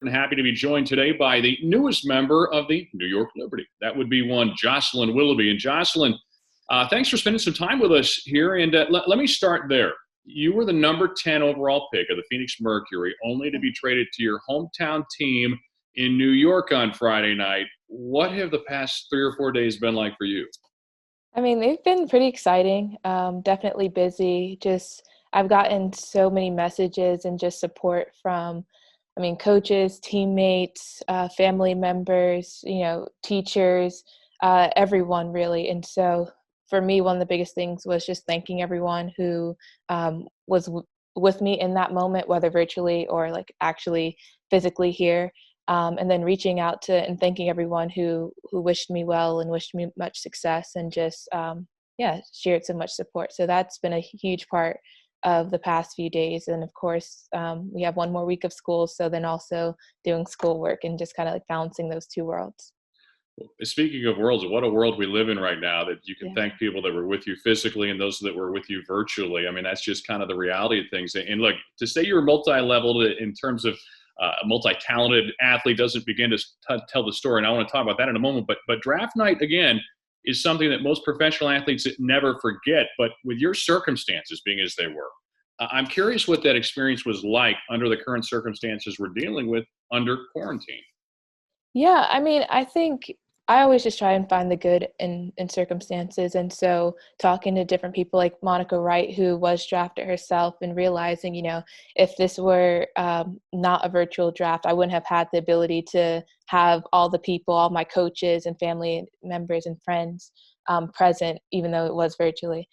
And happy to be joined today by the newest member of the New York Liberty. That would be one Jocelyn Willoughby. And Jocelyn, thanks for spending some time with us here. And let me start there. You were the number 10 overall pick of the Phoenix Mercury, only to be traded to your hometown team in New York on Friday night. What have the past 3 or 4 days been like for you? I mean, they've been pretty exciting. Definitely busy. I've gotten so many messages and just support from, coaches, teammates, family members, teachers, everyone really. And so for me, one of the biggest things was just thanking everyone who was with me in that moment, whether virtually or like actually physically here. And then reaching out to and thanking everyone who wished me well and wished me much success and just shared so much support. So that's been a huge part of the past few days. And of course, we have one more week of school, so then also doing schoolwork and just kind of like balancing those two worlds. Speaking of worlds, what a world we live in right now that you can Yeah. thank people that were with you physically and those that were with you virtually. I mean, that's just kind of the reality of things. And look, to say you're multi-leveled in terms of a multi-talented athlete doesn't begin to tell the story. And I want to talk about that in a moment. But draft night, again, is something that most professional athletes never forget. But with your circumstances being as they were, I'm curious what that experience was like under the current circumstances we're dealing with under quarantine. Yeah, I think I always just try and find the good in circumstances. And so talking to different people like Monica Wright, who was drafted herself, and realizing, if this were not a virtual draft, I wouldn't have had the ability to have all the people, all my coaches and family members and friends present, even though it was virtually.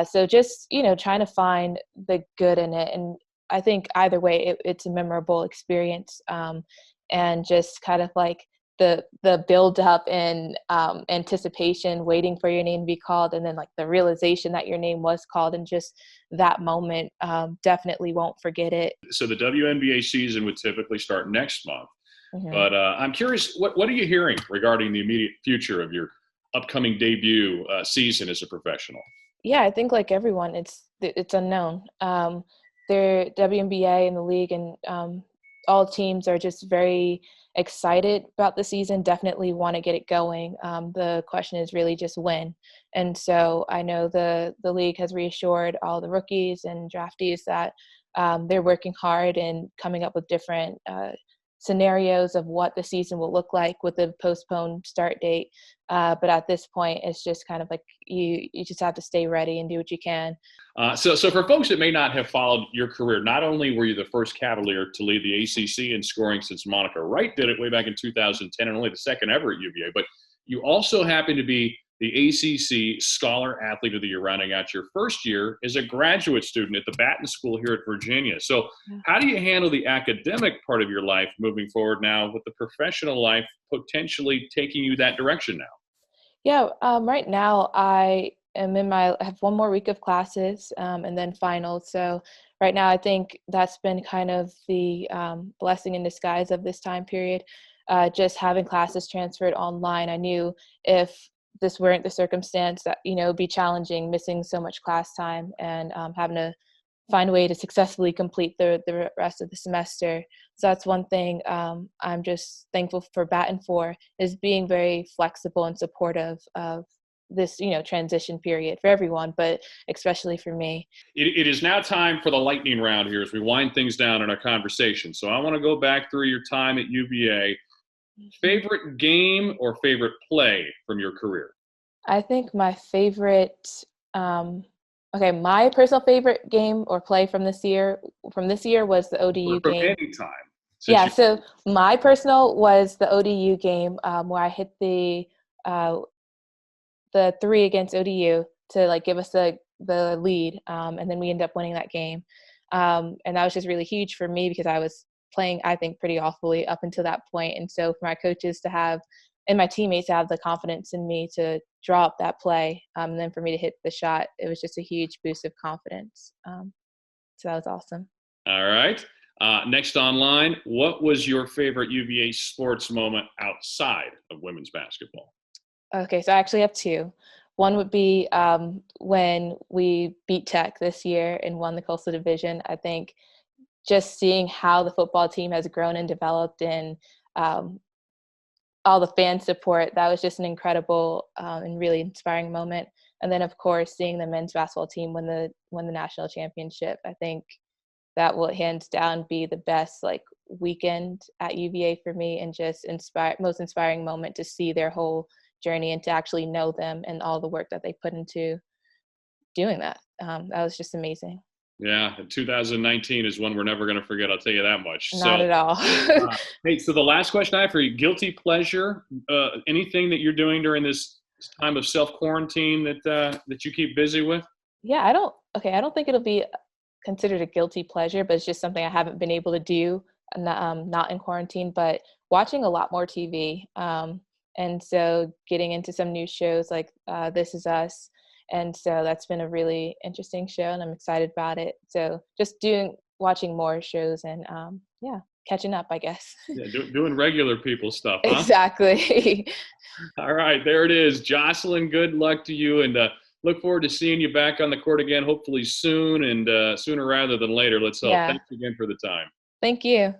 So just, trying to find the good in it. And I think either way, it's a memorable experience. And just kind of like the build up and anticipation, waiting for your name to be called, and then like the realization that your name was called, and just that moment, definitely won't forget it. So the WNBA season would typically start next month. Hmm. But I'm curious, what are you hearing regarding the immediate future of your upcoming debut season as a professional? Yeah, I think like everyone, it's unknown. Their WNBA and the league and all teams are just very excited about the season. Definitely want to get it going. The question is really just when. And so I know the league has reassured all the rookies and draftees that they're working hard and coming up with different scenarios of what the season will look like with a postponed start date. But at this point, it's just kind of like you just have to stay ready and do what you can. So for folks that may not have followed your career, not only were you the first Cavalier to lead the ACC in scoring since Monica Wright did it way back in 2010, and only the second ever at UVA, but you also happen to be the ACC Scholar Athlete of the Year, rounding out your first year as a graduate student at the Batten School here at Virginia. So how do you handle the academic part of your life moving forward now, with the professional life potentially taking you that direction now? Yeah, right now I have one more week of classes, and then finals. So right now I think that's been kind of the blessing in disguise of this time period. Just having classes transferred online, I knew if this weren't the circumstance that, it'd be challenging missing so much class time and having to find a way to successfully complete the rest of the semester. So that's one thing I'm just thankful for Batten for, is being very flexible and supportive of this, transition period for everyone, but especially for me. It is now time for the lightning round here as we wind things down in our conversation. So I want to go back through your time at UVA. Mhm. Favorite game or favorite play from your career? I think my personal favorite game or play from this year was the Or ODU from game. any time, since Yeah, you. so my personal was the ODU game, where I hit uh, the three against ODU to like give us the lead, and then we ended up winning that game. And that was just really huge for me because I was playing, I think, pretty awfully up until that point. And so for my coaches to have and my teammates to have the confidence in me to draw up that play, and then for me to hit the shot, it was just a huge boost of confidence. So that was awesome. All right. Next online, what was your favorite UVA sports moment outside of women's basketball? Okay, so I actually have two. One would be when we beat Tech this year and won the Coastal Division. I think just seeing how the football team has grown and developed, and all the fan support, that was just an incredible and really inspiring moment. And then, of course, seeing the men's basketball team win the national championship, I think that will hands down be the best like weekend at UVA for me, and just most inspiring moment to see their whole journey and to actually know them and all the work that they put into doing that. That was just amazing. Yeah, 2019 is one we're never going to forget. I'll tell you that much. Not at all. Hey, so the last question I have for you: guilty pleasure? Anything that you're doing during this time of self quarantine that you keep busy with? Yeah, I don't think it'll be considered a guilty pleasure, but it's just something I haven't been able to do, not in quarantine, but watching a lot more TV. And so getting into some new shows like This Is Us. And so that's been a really interesting show, and I'm excited about it. So just watching more shows and catching up, I guess. Yeah, doing regular people stuff, huh? Exactly. All right, there it is. Jocelyn, good luck to you, and look forward to seeing you back on the court again, hopefully soon, and sooner rather than later. Let's hope. Yeah. Thanks again for the time. Thank you.